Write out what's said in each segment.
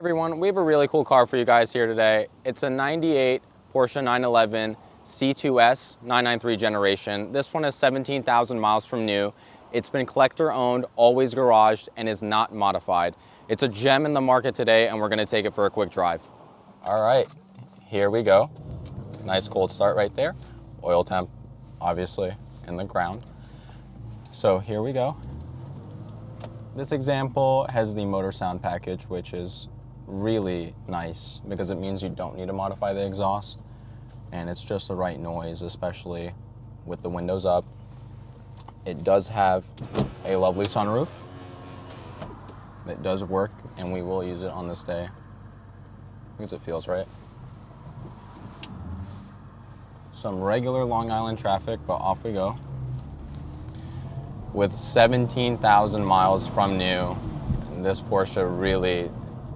Everyone, we have a really cool car for you guys here today. It's a 98 Porsche 911 C2S 993 generation. This one is 17,000 miles from new. It's been collector owned, always garaged, and is not modified. It's a gem in the market today, and we're gonna take it for a quick drive. All right, here we go. Nice cold start right there. Oil temp, obviously, in the ground. So here we go. This example has the motor sound package, which is really nice because it means you don't need to modify the exhaust, and it's just the right noise, especially with the windows up. It does have a lovely sunroof. It does work, and we will use it on this day because it feels right. Some regular Long Island traffic, but off we go. With 17,000 miles from new, this Porsche really,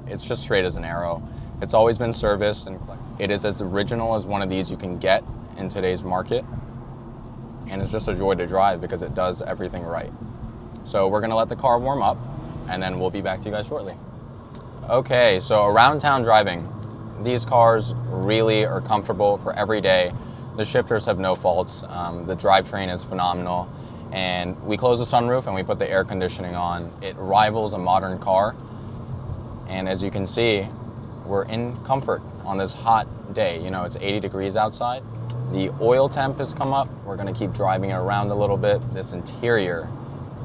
it's just straight as an arrow. It's always been serviced, and it is as original as one of these you can get in today's market. And it's just a joy to drive because it does everything right. So we're gonna let the car warm up, and then we'll be back to you guys shortly. Okay, so around town driving, these cars really are comfortable for every day. The shifters have no faults. The drivetrain is phenomenal. And we close the sunroof and we put the air conditioning on. It rivals a modern car. And as you can see, we're in comfort on this hot day. You know, it's 80 degrees outside. The oil temp has come up. We're gonna keep driving it around a little bit. This interior,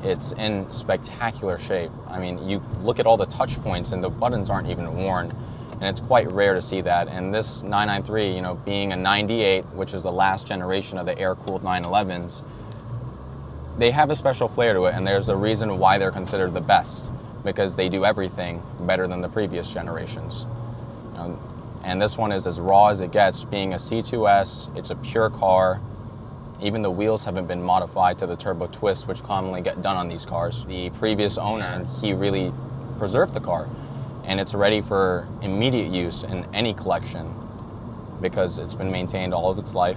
it's in spectacular shape. I mean, you look at all the touch points and the buttons aren't even worn. And it's quite rare to see that. And this 993, you know, being a 98, which is the last generation of the air-cooled 911s, they have a special flair to it, and there's a reason why they're considered the best, because they do everything better than the previous generations. And this one is as raw as it gets. Being a C2S, it's a pure car. Even the wheels haven't been modified to the turbo twist, which commonly get done on these cars. The previous owner, he really preserved the car, and it's ready for immediate use in any collection because it's been maintained all of its life.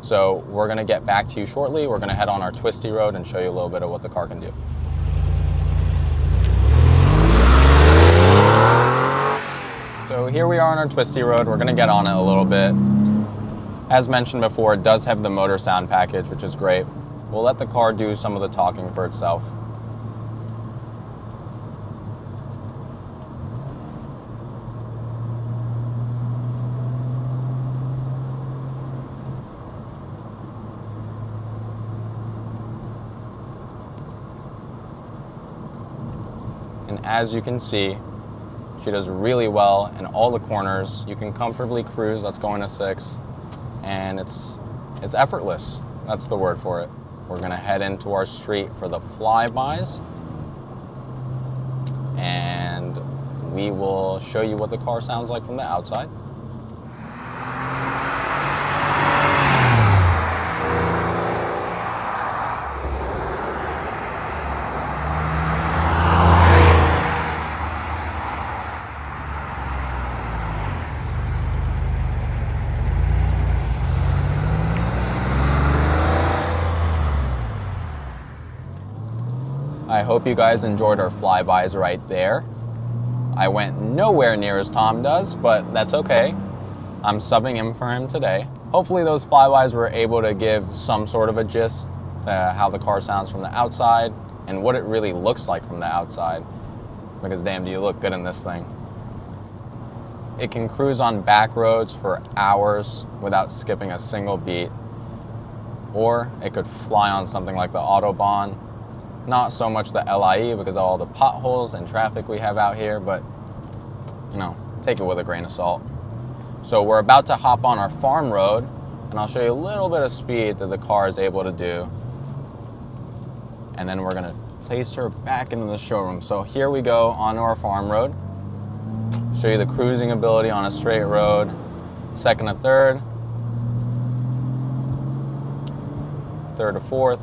So we're gonna get back to you shortly. We're gonna head on our Twisty Road and show you a little bit of what the car can do. So here we are on our Twisty Road. We're gonna get on it a little bit. As mentioned before, it does have the motor sound package, which is great. We'll let the car do some of the talking for itself. And as you can see, she does really well in all the corners. You can comfortably cruise. Let's go into 6. And it's effortless. That's the word for it. We're gonna head into our street for the flybys. And we will show you what the car sounds like from the outside. I hope you guys enjoyed our flybys right there. I went nowhere near as Tom does, but that's okay. I'm subbing in for him today. Hopefully those flybys were able to give some sort of a gist to how the car sounds from the outside and what it really looks like from the outside. Because damn, do you look good in this thing. It can cruise on back roads for hours without skipping a single beat. Or it could fly on something like the Autobahn. Not so much the LIE because of all the potholes and traffic we have out here, but you know, take it with a grain of salt. So we're about to hop on our farm road, and I'll show you a little bit of speed that the car is able to do. And then we're gonna place her back into the showroom. So here we go onto our farm road. Show you the cruising ability on a straight road, second to third, third to fourth,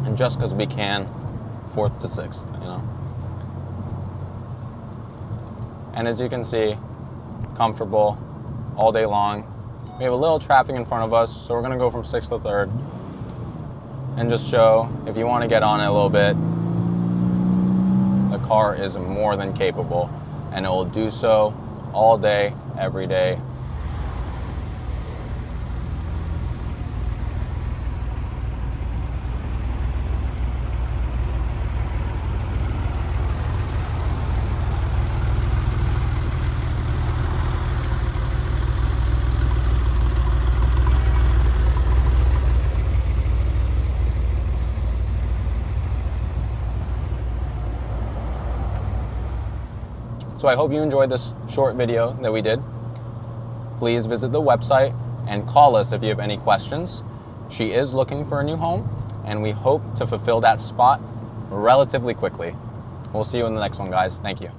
and just because we can, fourth to sixth, you know. And as you can see, comfortable all day long. We have a little traffic in front of us, so we're gonna go from sixth to third and just show, if you want to get on it a little bit, the car is more than capable, and it will do so all day, every day. So I hope you enjoyed this short video that we did. Please visit the website and call us if you have any questions. She is looking for a new home, and we hope to fulfill that spot relatively quickly. We'll see you in the next one, guys. Thank you.